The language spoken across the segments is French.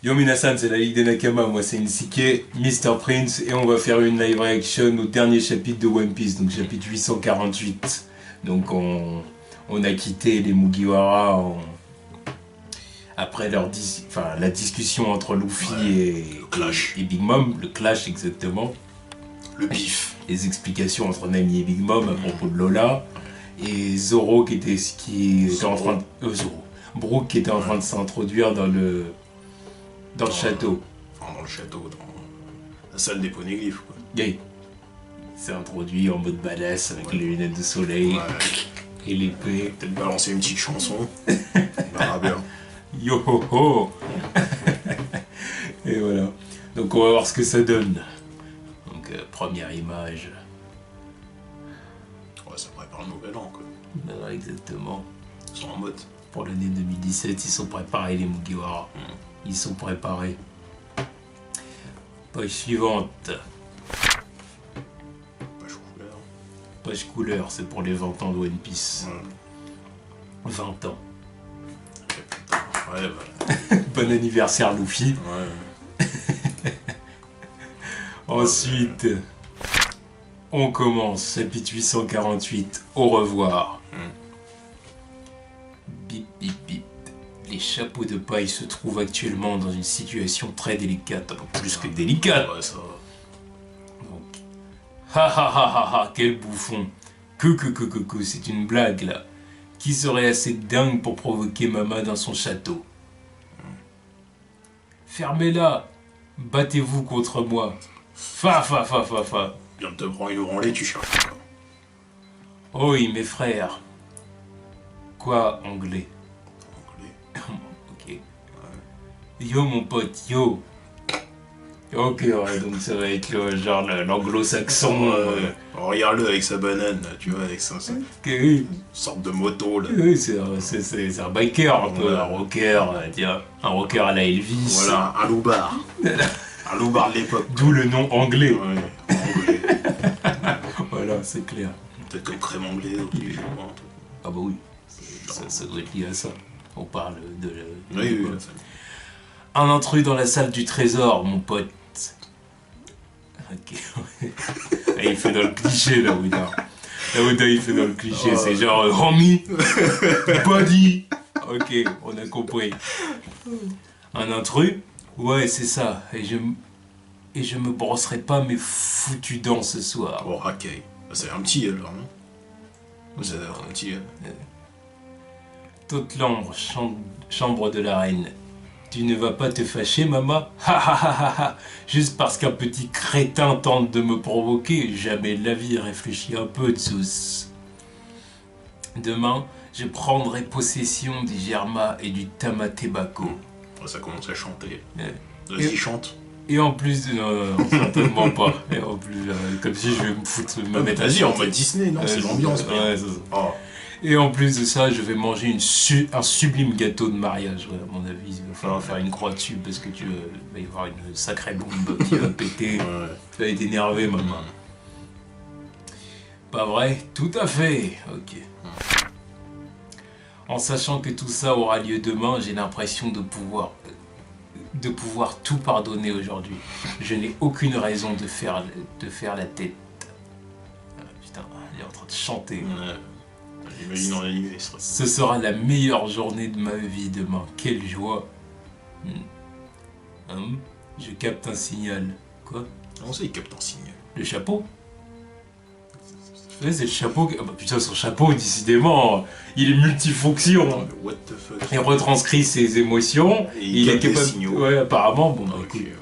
Yo Minasan, c'est la Ligue des Nakama, moi c'est Insike, Mr. Prince, et on va faire une live reaction au dernier chapitre de One Piece, donc chapitre 848. Donc on a quitté les Mugiwara après la discussion entre Luffy et Big Mom, le clash exactement. Le bif. Les explications entre Nami et Big Mom à propos de Lola. Et Zoro qui était en train de... Zoro. Brook qui était en train de s'introduire dans le château. Enfin, dans le château, dans la salle des poneglyphes, quoi. Yeah. Il s'est introduit en mode badass avec les lunettes de soleil et l'épée. Peut-être balancer une petite chanson. On verra bien. Yo ho ho. Et voilà. Donc on va voir ce que ça donne. Donc première image. Ouais, ça prépare le nouvel an, quoi. Voilà, exactement. Ils sont en mode. Pour l'année 2017, ils sont préparés les Mugiwara. Ils sont préparés. Page suivante. Page couleur. Page couleur, c'est pour les 20 ans de One Piece. 20 ans. Ouais, voilà. Bon anniversaire Luffy. Ouais. Ensuite, on commence, chapitre 848, au revoir. Bip bip bip. Les chapeaux de paille se trouvent actuellement dans une situation très délicate, plus que délicate. Ouais, ça va. Donc, ha ha ha ha ha, quel bouffon. Que, c'est une blague là. Qui serait assez dingue pour provoquer Mama dans son château? Fermez-la. Battez-vous contre moi. Fa. Viens de te prendre une branlée, tu cherches. Oh oui, mes frères. Quoi, anglais? Ok. Yo, mon pote, yo. Ok, ouais, donc ça va être genre l'anglo-saxon. Regarde-le avec sa banane, là, tu vois, avec ça. Oui. Une sorte de moto, là. Oui, c'est un biker, un peu, un rocker, tiens. Un rocker à la Elvis. Voilà, un loupard. Un loupard de l'époque. D'où le nom anglais. Ouais, anglais. Voilà, c'est clair. Peut-être comme crème anglais, obligé. Ah bah oui, ça doit être lié à ça. On parle de... Oui. Un intrus dans la salle du trésor, mon pote. Ok. Il fait dans le cliché, là, Ouda. Il fait dans le cliché, c'est genre homie, body. Ok, on a compris. Un intrus? Ouais, c'est ça. Et je me brosserai pas mes foutus dents ce soir. Oh, ok. C'est un petit, alors, non? Vous avez un petit... Toute l'ombre, chambre de la reine. Tu ne vas pas te fâcher, maman? Ha. Juste parce qu'un petit crétin tente de me provoquer, jamais de la vie, réfléchis un peu, Tsus. Demain, je prendrai possession du Germa et du Tamatebako. Ça commence à chanter. Ouais. Vas-y, chante. Et en plus, certainement pas. Et en plus, comme si je vais me mettre à Vas-y, en chanter. mode Disney, non? C'est l'ambiance. Ouais, c'est ça. Oh. Et en plus de ça, je vais manger un sublime gâteau de mariage. Ouais, à mon avis, il va falloir faire une croix dessus parce que il va y avoir une sacrée bombe qui va péter. Tu vas être énervé, maman. Pas vrai? Tout à fait. Ok. En sachant que tout ça aura lieu demain, j'ai l'impression de pouvoir tout pardonner aujourd'hui. Je n'ai aucune raison de faire la tête. Putain, il est en train de chanter. J'imagine en animé. Ce sera la meilleure journée de ma vie demain. Quelle joie. Je capte un signal. Quoi? Comment ça, il capte un signal? Le chapeau? Ouais, c'est le chapeau. Ah bah putain, son chapeau, décidément, il est multifonction. What the fuck? Il retranscrit ses émotions. Et il capte des signaux. Ouais, apparemment. Bon, bah Ok. écoute.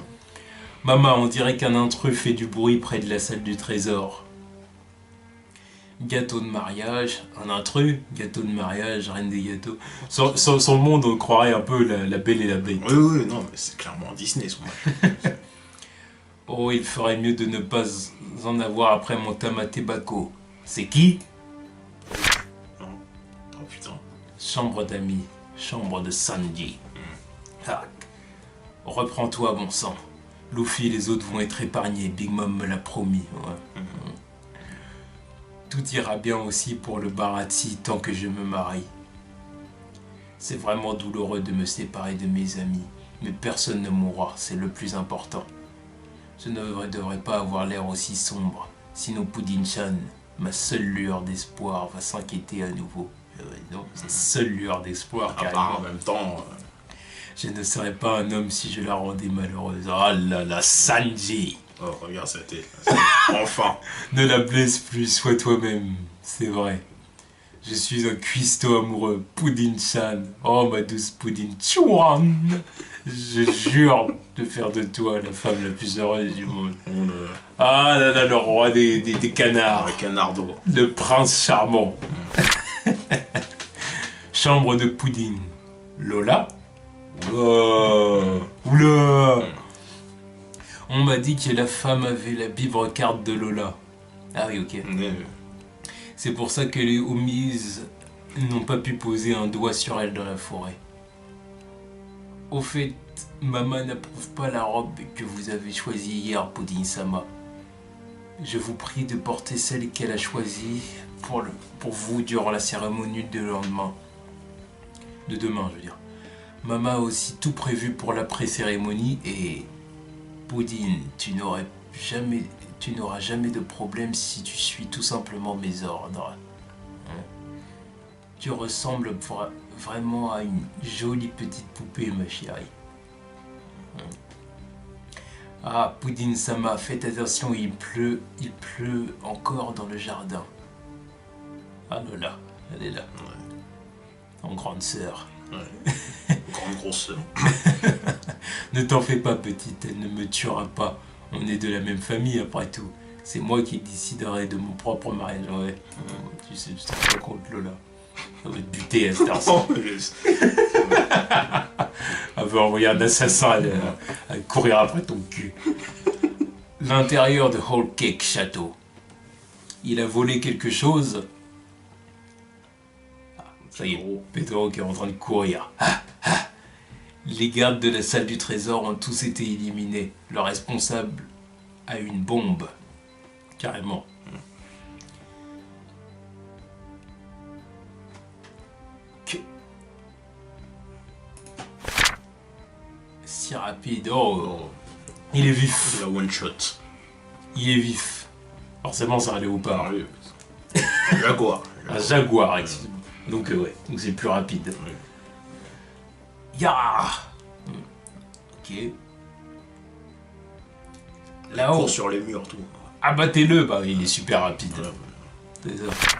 Maman, on dirait qu'un intrus fait du bruit près de la salle du trésor. Gâteau de mariage, un intrus, gâteau de mariage, reine des gâteaux. Sans le monde, on croirait un peu la belle et la bête. Oui, non, mais c'est clairement Disney, son match. Oh, il ferait mieux de ne pas en avoir après mon Tamatebako. C'est qui? Non. Oh putain. Chambre d'amis, chambre de Sanji. Tac. Reprends-toi, bon sang. Luffy et les autres vont être épargnés, Big Mom me l'a promis. Ouais. Tout ira bien aussi pour le Baratie tant que je me marie. C'est vraiment douloureux de me séparer de mes amis. Mais personne ne mourra, c'est le plus important. Je ne devrais pas avoir l'air aussi sombre, sinon Poudin-chan, ma seule lueur d'espoir, va s'inquiéter à nouveau. Non, sa seule lueur d'espoir, Ah bah, carrément. en même temps, Je ne serais pas un homme si je la rendais malheureuse. Ah là là, Sanji! oh, regarde cette tête. Enfin. Ne la blesse plus, sois toi-même. C'est vrai. Je suis un cuistot amoureux, Poudin-chan. Oh ma douce Poudin-chuan. Je jure de faire de toi la femme la plus heureuse du monde. Ah là là, le roi des canards. Un canardo. Le prince charmant. Chambre de Poudin. Lola. Oh. Oula. On m'a dit que la femme avait la bibre-carte de Lola. Ah oui, ok. C'est pour ça que les homies n'ont pas pu poser un doigt sur elle dans la forêt. Au fait, Maman n'approuve pas la robe que vous avez choisie hier, Pudding-sama. Je vous prie de porter celle qu'elle a choisie pour vous durant la cérémonie de lendemain. De demain, je veux dire. Maman a aussi tout prévu pour l'après-cérémonie et... Pudding, tu n'auras jamais de problème si tu suis tout simplement mes ordres. Hein? Tu ressembles vraiment à une jolie petite poupée, ma chérie. Ah, Pudding-sama, faites attention, il pleut encore dans le jardin. Ah Lola, elle est là. Ouais. En grande sœur. Ouais. Grande grosse sœur. Ne t'en fais pas, petite, elle ne me tuera pas. On est de la même famille, après tout. C'est moi qui déciderai de mon propre mariage. Ouais. Tu sais, je te rends pas compte, Lola. Ça va te buter à cette heure-ci. Elle veut envoyer un assassin à courir après ton cul. L'intérieur de Whole Cake Château. Il a volé quelque chose. Ah, ça y est, Pedro qui est en train de courir. Les gardes de la salle du trésor ont tous été éliminés. Le responsable a une bombe. Carrément. Si rapide. Oh. Il est vif. La one shot. Il est vif. Forcément, ça allait au pas. Oui. Jaguar. Un jaguar, excuse-moi. Donc, ouais. Donc, c'est plus rapide. Oui. Ya. Ok. Là-haut. Court sur les murs, tout. Abattez-le. Bah, il est super rapide. Ouais. C'est ça.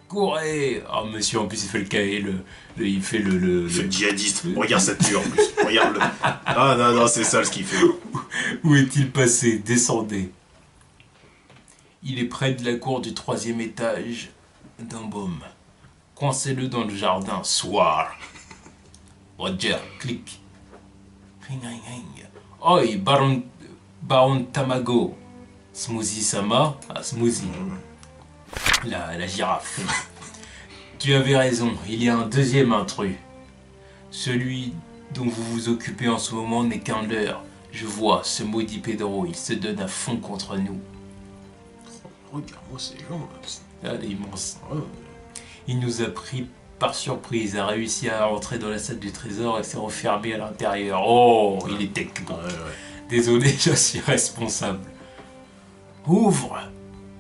Courez. Oh, monsieur, en plus, il fait le cahier. Il fait le djihadiste. Regarde cette mur, en plus. Regarde-le. Ah non, c'est ça ce qu'il fait. Où est-il passé? Descendez. Il est près de la cour du 3e étage d'un baume. Coincez-le dans le jardin. Soir. Roger, clic. Ring, ring, ring. Oi, Baron Tamago. Smoothie-sama. Ah, Smoothie. La girafe. Tu avais raison, il y a un deuxième intrus. Celui dont vous vous occupez en ce moment n'est qu'un leurre. Je vois, ce maudit Pedro, il se donne à fond contre nous. Regarde-moi ces gens là. Ah, il est immense. Ouais. Il nous a pris par surprise, a réussi à entrer dans la salle du trésor et s'est refermé à l'intérieur. Oh, il est techno. Ouais. Désolé, je suis responsable. Ouvre!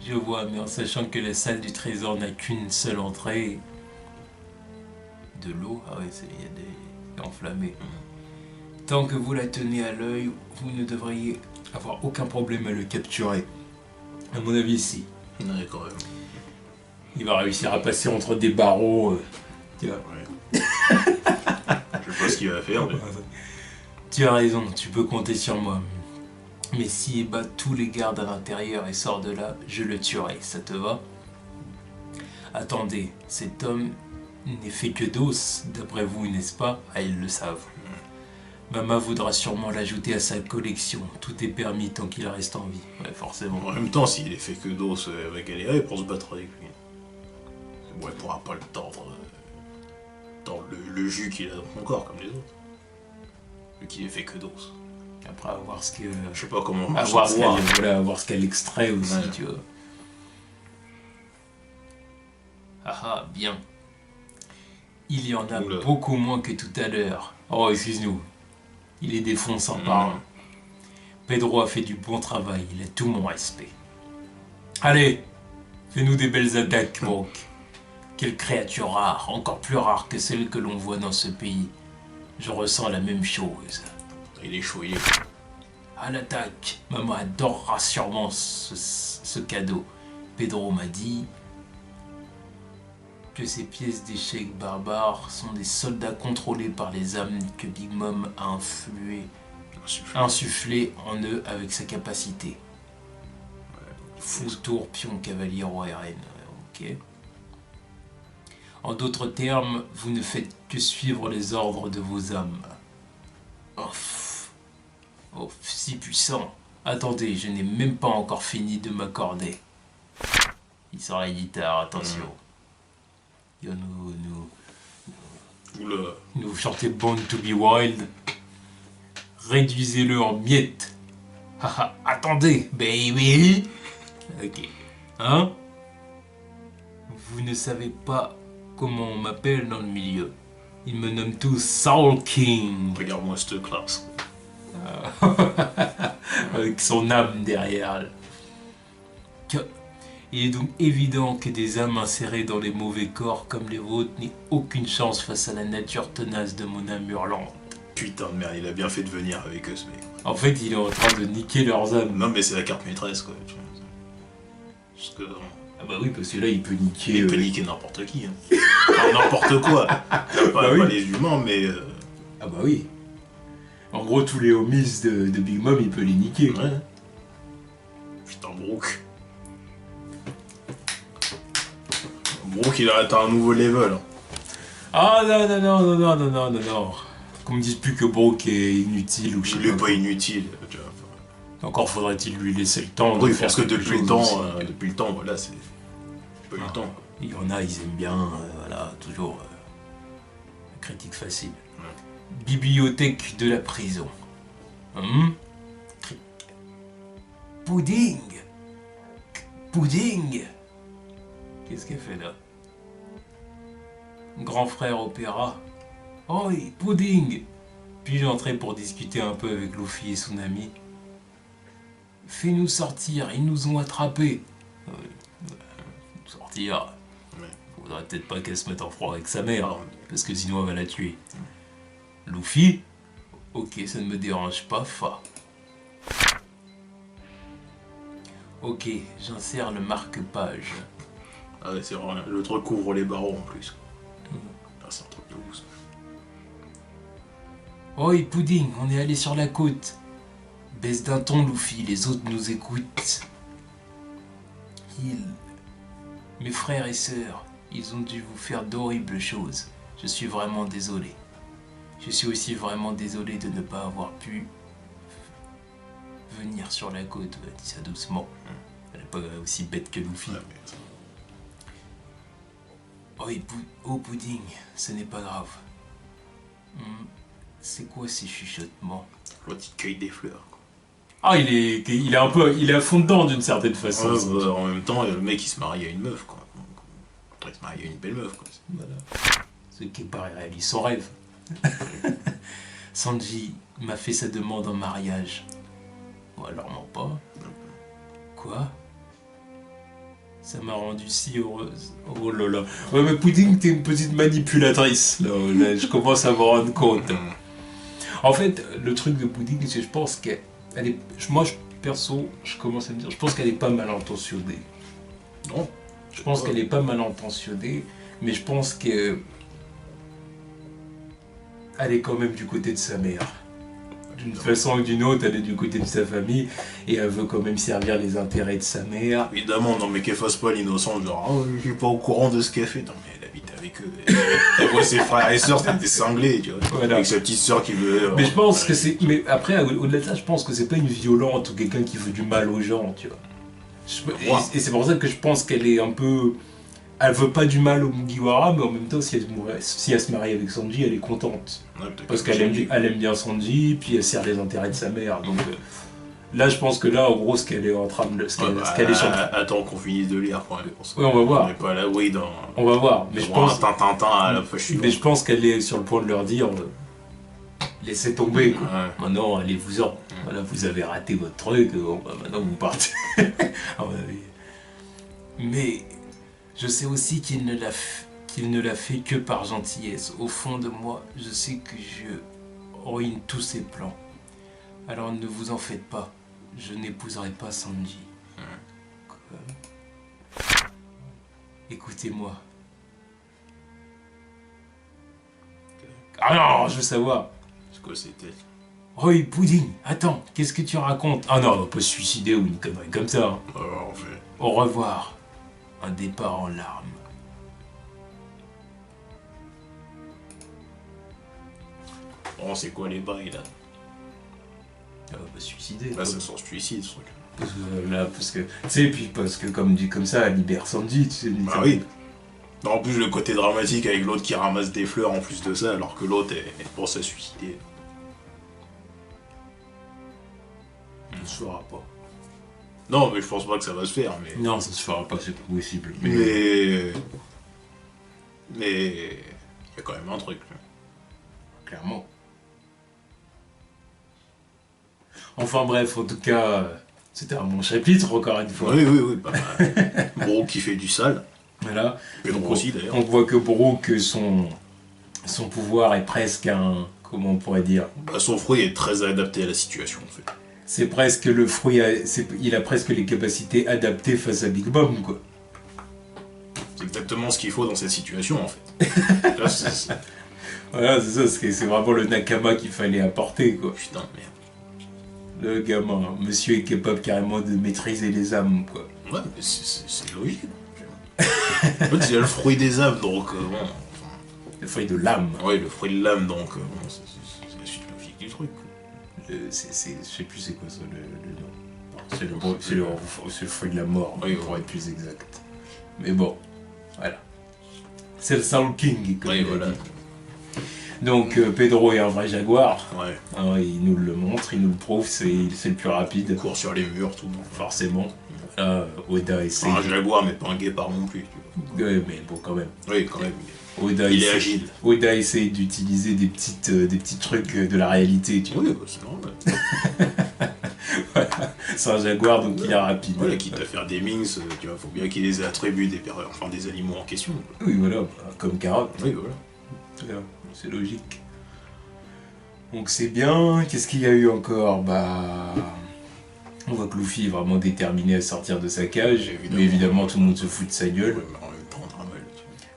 Je vois, mais en sachant que la salle du trésor n'a qu'une seule entrée. De l'eau? Ah ouais, il y a des enflammés. Tant que vous la tenez à l'œil, vous ne devriez avoir aucun problème à le capturer. À mon avis, si. Ouais, quand même. Il va réussir à passer entre des barreaux. Tu vois. Ouais. Je sais pas ce qu'il va faire, mais... Tu as raison, tu peux compter sur moi. Mais s'il bat tous les gardes à l'intérieur et sort de là, je le tuerai, ça te va? Attendez, cet homme n'est fait que d'os, d'après vous, n'est-ce pas? Ah, ils le savent. Maman voudra sûrement l'ajouter à sa collection. Tout est permis tant qu'il reste en vie. Ouais, forcément. En même temps, s'il est fait que d'os, elle va galérer pour se battre avec lui. Bon, elle pourra pas le tordre dans le jus qu'il a dans son corps, comme les autres. Vu qu'il est fait que d'os. Après, à voir ce que... Je sais pas comment... À voir ce qu'elle extrait aussi, Ouais. tu vois. Ah ah, bien. Il y en a Oula. beaucoup moins que tout à l'heure. Oh, excuse-nous. Il les défonce un par un. Pedro a fait du bon travail, il a tout mon respect. Allez, fais-nous des belles attaques, Brooke. Quelle créature rare, encore plus rare que celle que l'on voit dans ce pays. Je ressens la même chose. Il est chaud, il est chaud. À l'attaque, maman adorera sûrement ce cadeau. Pedro m'a dit que ces pièces d'échecs barbares sont des soldats contrôlés par les âmes que Big Mom a insufflé en eux avec sa capacité. Fou, tour, pion, cavalier, roi et reine. Ok. En d'autres termes, vous ne faites que suivre les ordres de vos âmes. Oh, si puissant. Attendez, je n'ai même pas encore fini de m'accorder. Il sort la guitare, attention. Il va nous chanter Born to be Wild. Réduisez-le en miettes. Haha, attendez, baby. Ok. Hein? Vous ne savez pas comment on m'appelle dans le milieu. Ils me nomment tous Soul King. Regarde-moi cette classe. Avec son âme derrière. Il est donc évident que des âmes insérées dans les mauvais corps comme les vôtres n'aient aucune chance face à la nature tenace de mon âme hurlante. Putain de merde, il a bien fait de venir avec eux ce mec. En fait, il est en train de niquer leurs âmes. Non mais c'est la carte maîtresse quoi. Parce que... Ah bah oui, parce que là, il peut niquer... Il peut niquer n'importe qui. Hein. Enfin, n'importe quoi. Pas les humains, mais... Ah bah oui. En gros, tous les homies de Big Mom, il peut les niquer. Ouais. Putain, Brooke. Brooke, il a atteint un nouveau level. Hein. Ah non. Qu'on me dise plus que Brooke est inutile ou je sais pas. Il est pas inutile. Tu vois. Encore faudrait-il lui laisser le temps. Oui, parce que depuis le temps, voilà, c'est... Pas eu le temps. Il y en a, ils aiment bien, voilà, toujours critique facile. Bibliothèque de la prison. Pudding. Qu'est-ce qu'elle fait là? Grand frère opéra. Oi, Pudding. Puis-je entrer pour discuter un peu avec Luffy et son ami? Fais-nous sortir, ils nous ont attrapés. Sortir. Faudrait peut-être pas qu'elle se mette en froid avec sa mère, parce que sinon elle va la tuer. Luffy? Ok, ça ne me dérange pas, Fa. Ok, j'insère le marque-page. Ah ouais, c'est vrai, le truc couvre les barreaux en plus. Ah, c'est un truc de ouf. Oi, Pudding, on est allé sur la côte. Baisse d'un ton, Luffy, les autres nous écoutent. Mes frères et sœurs, ils ont dû vous faire d'horribles choses. Je suis vraiment désolé. Je suis aussi vraiment désolé de ne pas avoir pu venir sur la côte. Dis ça doucement. Elle n'est pas aussi bête que Luffy. Oh, Pudding, ce n'est pas grave. C'est quoi ces chuchotements? L'autre il cueille des fleurs. Quoi. Ah, il est à fond dedans d'une certaine façon. En même temps, le mec il se marie à une meuf quoi. Il se marie à une belle meuf quoi. Voilà. Ce qui paraît réalise son rêve. Sanji m'a fait sa demande en mariage. Ou alors non pas. Quoi? Ça m'a rendu si heureuse. Oh là là. Ouais mais Pudding, t'es une petite manipulatrice. Là, je commence à me rendre compte. En fait, le truc de Pudding, c'est que je pense qu'elle est... Moi, perso, je commence à me dire, je pense qu'elle est pas mal intentionnée. Non. Je pense qu'elle est pas mal intentionnée, mais je pense que... Elle est quand même du côté de sa mère. D'une façon ou d'une autre, elle est du côté de sa famille et elle veut quand même servir les intérêts de sa mère. Évidemment, non mais qu'elle fasse pas l'innocente, genre oh, je suis pas au courant de ce qu'elle fait. Non mais elle habite avec eux. Elle voit ses frères et sœurs, c'est des cinglés, tu vois. Voilà. Avec sa petite sœur qui veut. Mais je pense que c'est. Mais après, au-delà de ça, je pense que c'est pas une violente ou quelqu'un qui veut du mal aux gens, tu vois. Et c'est pour ça que je pense qu'elle est un peu. Elle veut pas du mal au Mugiwara, mais en même temps, si elle se marie avec Sanji, elle est contente. Ouais, parce qu'elle aime bien Sanji, puis elle sert les intérêts de sa mère. Donc là, je pense que là, en gros, ce qu'elle est en train de... Attends qu'on finisse de lire quand même. Oui, on va voir. On n'est pas là, oui, dans... On va voir. Mais je pense... Un Tintin à la fois. Mais je pense qu'elle est sur le point de leur dire... laissez tomber, quoi. Ouais. Maintenant, allez-vous-en. Voilà, vous avez raté votre truc, bon, bah, maintenant vous partez. À mon avis. Mais je sais aussi qu'il ne l'a fait que par gentillesse. Au fond de moi, je sais que je ruine tous ses plans. Alors ne vous en faites pas. Je n'épouserai pas Sanji. Quoi? Écoutez-moi. Ah non, je veux savoir. C'est quoi c'était? Roy Pudding, attends, qu'est-ce que tu racontes? Ah non, on va pas se suicider ou une connerie comme ça. Hein. Alors, en fait. Au revoir. Un départ en larmes. Oh, c'est quoi les bails là? On va pas se suicider. Là, ça sent suicide ce truc. Parce que, tu sais, puis parce que comme dit comme ça, elle libère Sandy, tu sais. Bah oui. Non, en plus, le côté dramatique avec l'autre qui ramasse des fleurs en plus de ça, alors que l'autre, elle pense à se suicider. Ça se fera pas. Non, mais je pense pas que ça va se faire, mais... Non, ça se fera pas, c'est pas possible. Mais... il y a quand même un truc. Là. Clairement. Enfin bref, en tout cas, c'était un bon chapitre, encore une fois. Oui, pas mal. Bon, qui fait du sale. Voilà. Pedro aussi, d'ailleurs. On voit que Brook, son pouvoir est presque un... Comment on pourrait dire? Bah, son fruit est très adapté à la situation, en fait. C'est presque le fruit... il a presque les capacités adaptées face à Big Mom, quoi. C'est exactement ce qu'il faut dans cette situation, en fait. Là, Voilà, c'est ça, c'est vraiment le Nakama qu'il fallait apporter, quoi. Putain, merde. Le gamin, monsieur est capable carrément de maîtriser les âmes, quoi. Ouais, mais c'est logique. En fait, il y a le fruit des âmes, donc bon... Enfin, Le fruit de l'âme. ouais, le fruit de l'âme, donc bon, c'est la suite logique du truc. Quoi. Je sais plus c'est quoi ça, le nom. C'est le fruit de la mort, Oui, pour oui. être plus exact. Mais bon, voilà. C'est le Soul King, comme Oui, il a voilà. dit. Donc Pedro est un vrai jaguar. Ouais. Hein, il nous le montre, il nous le prouve, c'est le plus rapide. Il court sur les murs, tout. Forcément. Oda essaie. Un jaguar, mais pas un guépard non plus. Tu Ouais, mais bon, quand même. vois. Oui, quand même. Oda Il est essaie- agile. Oda essaie d'utiliser des petits trucs de la réalité, tu vois. Oui, bah, c'est normal. C'est un jaguar, donc il est rapide. Voilà, quitte à faire des minx, tu vois, faut bien qu'il ait les attributs des animaux en question. Quoi. Oui, voilà, comme carotte. Oui, voilà. Voilà, c'est logique. Donc c'est bien. Qu'est-ce qu'il y a eu encore? Bah, on voit que Luffy est vraiment déterminé à sortir de sa cage. Évidemment. Mais évidemment, tout le monde se fout de sa gueule. Ouais, mais en même temps, normal.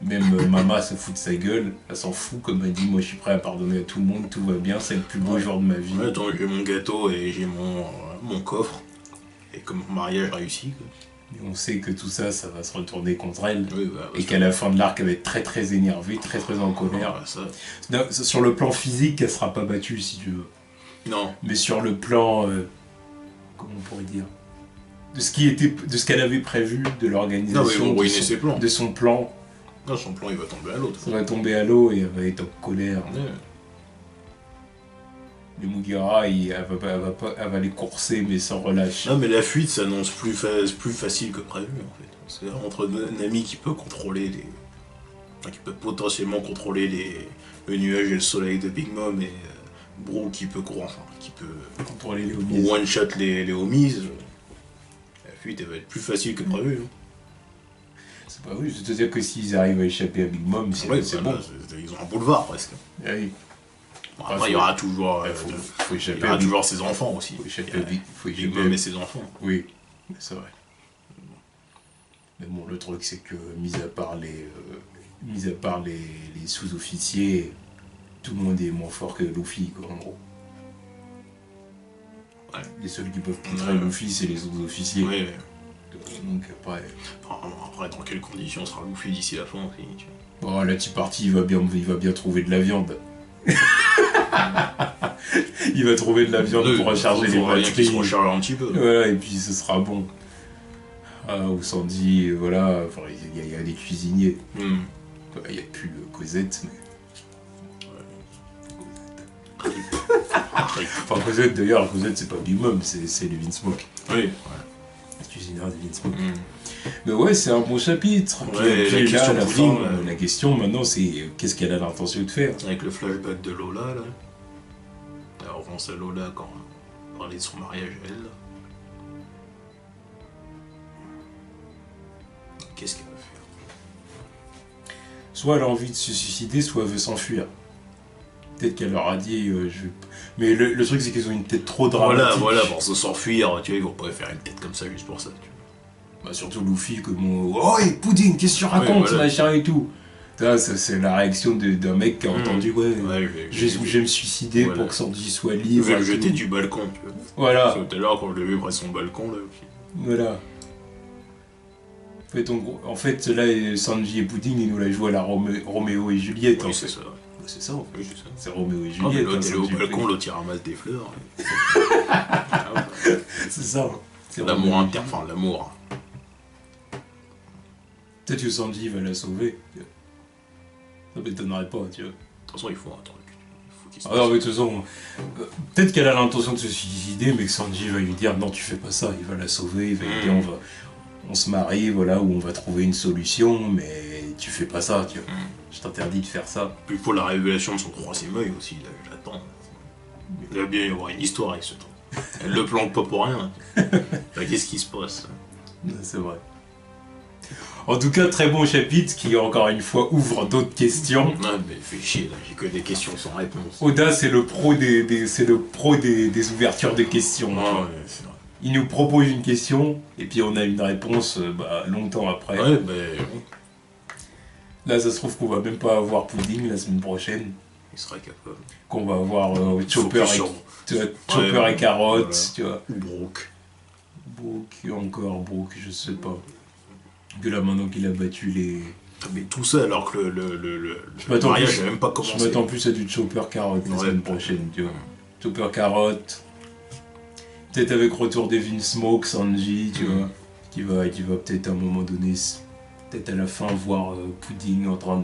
Tu Même Mama se fout de sa gueule. Elle s'en fout, comme elle dit. Moi, je suis prêt à pardonner à tout le monde. Tout va bien. C'est le plus beau jour de ma vie. vois. Ouais, attends, j'ai mon gâteau et j'ai mon coffre. Et comme mon mariage réussi, quoi. Et on sait que tout ça, ça va se retourner contre elle. Oui, bah, Et qu'à la fin de l'arc, elle va être très très énervée, très très en colère. ça. Non, sur le plan physique, elle sera pas battue, si tu veux. Non. Mais sur le plan, comment on pourrait dire, de ce qu'elle avait prévu, de Non, mais ils l'organisation, vont de, ruiner ses plans. de son plan, Non, son plan, il va tomber à l'autre. ça va tomber à l'eau et elle va être en colère. Ouais. Les Mugiwara, elle va les courser, mais sans relâche. Non, mais la fuite s'annonce plus facile que prévu, en fait. C'est entre Nami qui peut contrôler les... Enfin, qui peut potentiellement contrôler le nuage et le soleil de Big Mom, et Bro qui peut Contrôler les homies. one-shot les homies. La fuite, elle va être plus facile que prévu. Hein. C'est pas vrai, je veux te dire que s'ils arrivent à échapper à Big Mom, c'est Ouais, c'est bah, bon. là, ils ont un boulevard, presque. Ah oui. Bon, après, il y aura toujours... Faut il échapper y aura à Big toujours ses enfants aussi. Faut échapper Il y a à Big faut Big échapper à- Mom et ses enfants. Oui, c'est vrai. Mais bon, le truc, c'est que, mis à part les sous-officiers, tout le monde est moins fort que Luffy, quoi, en gros. Ouais. Les seuls qui peuvent poutrer Ouais. Luffy, c'est les sous-officiers. Oui, Donc après... après, dans quelles conditions sera Luffy d'ici la fin aussi, tu vois. Bon, la Tea Party, il va bien trouver de la viande. Il va trouver de la viande pour recharger les Faut qu'ils se batteries. rechargent un petit peu. Voilà, et puis ce sera bon. Ah, ou Sandy, voilà, enfin, il y a des cuisiniers. Hmm. Il n'y a plus Cosette, mais... Enfin, Cosette, d'ailleurs, Cosette, c'est pas Big Mom, c'est les Vinsmoke. Oui. Le cuisineur des Vinsmoke. Hmm. Mais ouais, c'est un bon chapitre. Ouais, la question à la pudding, fin, ouais. la question maintenant, c'est qu'est-ce qu'elle a l'intention de faire. Avec le flashback de Lola, là. La question maintenant, c'est qu'est-ce qu'elle a l'intention de faire. Ouais. Ouais, ouais, ouais. Ouais, ouais, ouais. Ouais, ouais, ouais. Ouais, ouais, ouais. Ouais, ouais, ouais. Ouais, ouais, ouais. pense à Lola quand on parlait de son mariage à elle. Qu'est-ce qu'elle va faire? Soit elle a envie de se suicider, soit elle veut s'enfuir. Peut-être qu'elle leur a dit... Mais le truc, c'est qu'ils ont une tête trop dramatique. Voilà, pour se s'enfuir, tu vois, ils vont pas faire une tête comme ça juste pour ça, tu vois. Bah, surtout Luffy, comme... Oh, et Pudding, qu'est-ce que tu racontes, voilà. machin et tout. C'est la réaction d'un mec qui a entendu, ouais, je vais me suicider pour que Sanji soit libre. Je vais le jeter du balcon, tu vois. Voilà. Tout à l'heure, quand je l'ai vu près de son balcon, là. Voilà. En fait, là, Sanji et Pudding, ils nous la jouent à la Roméo et Juliette. Oui, c'est ça. C'est ça, en fait. Oui, c'est ça. C'est Roméo et Ah, Juliette. l'autre, elle est au balcon, l'autre, il ramasse des fleurs. C'est ça. L'amour interne, enfin, l'amour. Peut-être que Sanji va la sauver. Ça m'étonnerait pas, tu vois. De toute façon, il faut un truc. Il faut qu'il se Alors, mais de toute façon, peut-être qu'elle a l'intention de se suicider, mais que Sanji va lui dire non, tu fais pas ça. Il va la sauver, il va lui dire on se marie, voilà, ou on va trouver une solution, mais tu fais pas ça, tu vois. Je t'interdis de faire ça. Puis il faut la révélation de son troisième œil aussi, là, je l'attends. Il va bien y avoir une histoire avec ce truc. Elle le planque pas pour rien. Là, qu'est-ce qui se passe? C'est vrai. En tout cas, très bon chapitre qui, encore une fois, ouvre d'autres questions. Ah, mais fais chier, là, j'ai que des questions sans réponse. Oda, c'est le pro des ouvertures de questions. Ah, ouais, c'est vrai. Il nous propose une question, et puis on a une réponse longtemps après. Ouais, ben oui. Là, ça se trouve qu'on va même pas avoir Pudding la semaine prochaine. Il serait capable. Qu'on va avoir Chopper et Carotte, voilà. tu vois. Ou Brooke. Brooke, je sais pas. Que là, maintenant qu'il a battu les... Mais tout ça alors que le mariage n'a même pas commencé. Je m'attends plus à du Chopper Carotte la semaine prochaine, tu vois. Chopper Carotte. Peut-être avec retour d'Evin Smoke, Sanji, tu vois. Qui va peut-être à un moment donné, peut-être à la fin, voir Pudding en train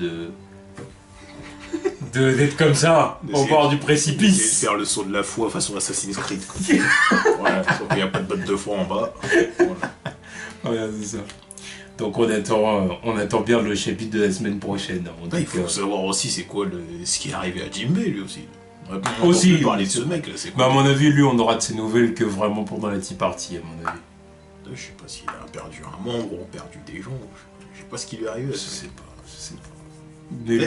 d'être comme ça, au bord du précipice. Et faire le saut de la foi façon Assassin's Creed. Voilà, sauf qu'il n'y a pas de botte de foi en bas. Voilà, c'est ça. Donc on attend bien le chapitre de la semaine prochaine. Il faut savoir aussi c'est quoi ce qui est arrivé à Jinbei lui aussi. On aussi peut parler de ce mec là, c'est quoi? Bah, à mon avis, lui, on aura de ses nouvelles que vraiment pendant la Tea Party, à mon avis. Je sais pas s'il a perdu un membre ou perdu des gens. Je sais pas ce qui lui est arrivé. Je sais pas. Mais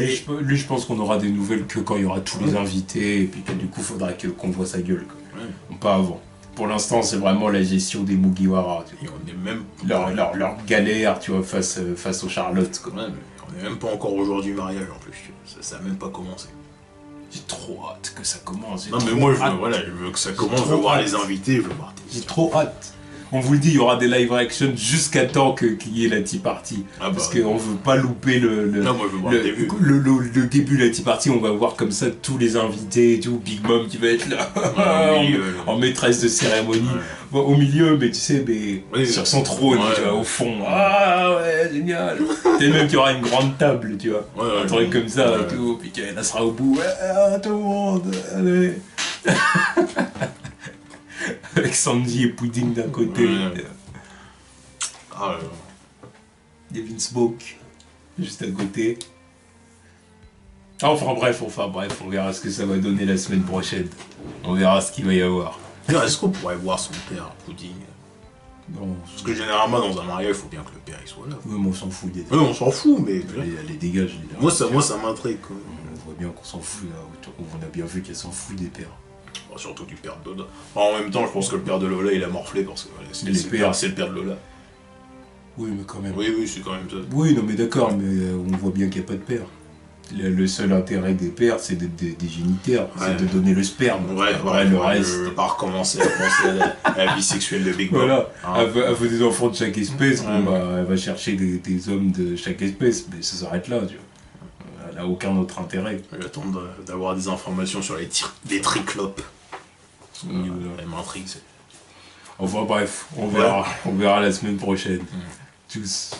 lui, je pense qu'on aura des nouvelles que quand il y aura tous les invités, et puis que du coup, faudra qu'on voit sa gueule. Quoi. Pas avant. Pour l'instant, c'est vraiment la gestion des Mugiwara. Et on est même... leur galère, tu vois, face aux Charlotte. Quoi. Ouais, mais on est même pas encore au jour du mariage en plus. Ça a même pas commencé. J'ai trop hâte que ça commence. Non mais moi je veux que ça commence, je veux voir les invités, je veux voir tes... J'ai trop hâte. On vous le dit, il y aura des live reactions jusqu'à temps qu'il y ait la Tea Party. Parce qu'on veut pas louper non, moi je veux voir le début. Le début de la Tea Party, on va voir comme ça tous les invités et tout. Big Mom qui va être là, en maîtresse de cérémonie. Ouais. Bon, au milieu, mais tu sais, sur son trône, tu vois, au fond. Ah ouais, génial. Peut-être même qu'il y aura une grande table, tu vois. Un truc comme ça et tout. Puis qu'elle sera au bout. Tout le monde, allez. Avec Sanji et Pudding d'un côté. Devin Smoke juste à côté. Enfin bref, on verra ce que ça va donner la semaine prochaine. On verra ce qu'il va y avoir. Est-ce qu'on pourrait voir son père, Pudding? Non. Parce que généralement dans un mariage, il faut bien que le père il soit là. Oui, mais on s'en fout des Oui, on s'en fout, mais... Les dégage. Moi ça m'intrigue quand même. On voit bien qu'on s'en fout, là. On a bien vu qu'elle s'en fout des pères. Surtout du père de Lola. En même temps, je pense que le père de Lola, il a morflé parce que c'est le père de Lola. Oui, mais quand même. Oui, c'est quand même ça. Oui, non, mais d'accord, mais on voit bien qu'il n'y a pas de père. Le seul intérêt des pères, c'est d'être des géniteurs, c'est de donner le sperme. Le reste. Je vais pas recommencer à penser à la vie sexuelle de Big Bob. Voilà, elle veut des enfants de chaque espèce, elle va chercher des hommes de chaque espèce, mais ça s'arrête là, tu vois. Elle n'a aucun autre intérêt. J'attends d'avoir des informations sur les triclopes. Elle m'intrigue. Enfin bref, on verra la semaine prochaine. Tchuss.